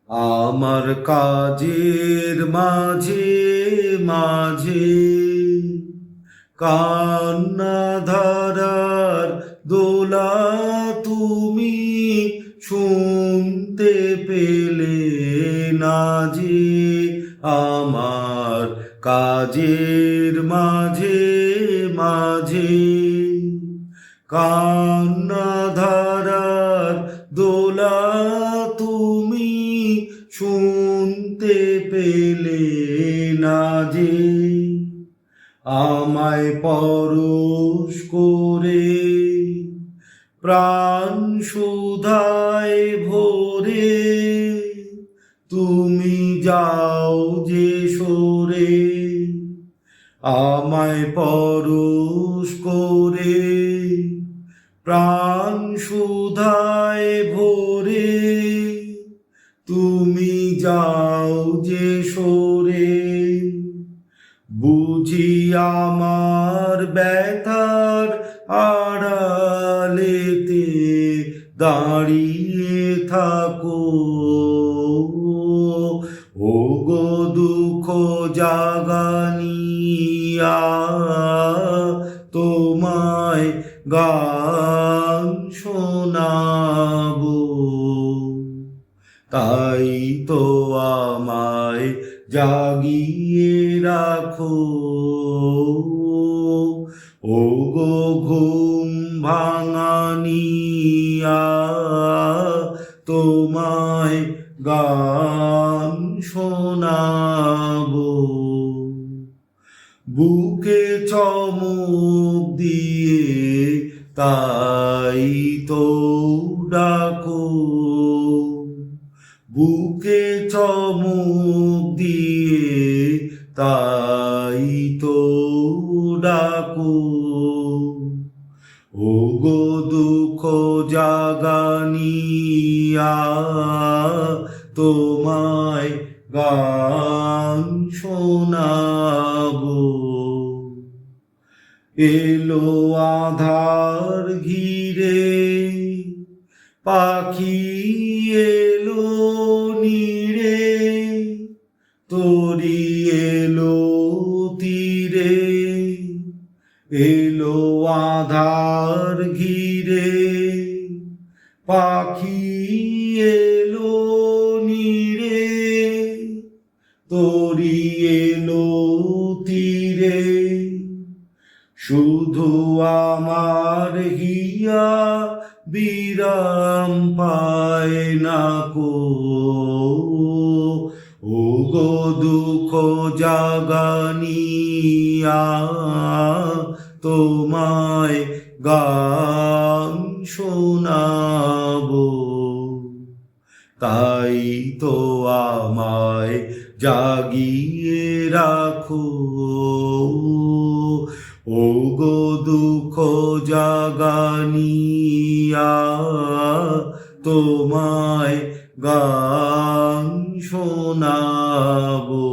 আমার কাজের মাঝে মাঝে কান্না ধারার দোলা তুমি শুনতে পেলে না যে আমার কাজের মাঝে মাঝে কান্না ধারার দোলা তুমি শুনতে পেলে না যে আমায় পরশ করে প্রাণ সুধায় ভরে তুমি যাও যে সরে আমায় পরশ করে প্রাণ সুধায় ভরে তুমি যাও যে সরে বুঝি আমার ব্যথার আড়ালেতে দাঁড়িয়ে থাকো ও গো দুঃখ জাগানিয়া তোমায় গান শোনাবো তাই তো আমায় জাগিয়ে রাখো ও গো ঘুম ভাঙানিয়া তোমায় গান শোনাবো বুকে চমক দিয়ে তাই তো ডাকো বুকে চমক দিয়ে তাই তো ডাকো ও গো দুঃখ জাগানিয়া তোমায় গান শোনাবো এলো আধার ঘিরে পাখি এলো নীড়ে তরি এলো তীরে এলো আধার ঘিরে পাখি এলো নীড়ে তরি এলো তীরে শুধু আমার হিয়া বিরাম পায় না কো ও গো দুঃখ জাগানিয়া তোমায় গান শোনাবো তাই তো আমায় জাগিয়ে রাখো ও গো দুঃখ জাগানিয়া তোমায় গান শোনাবো।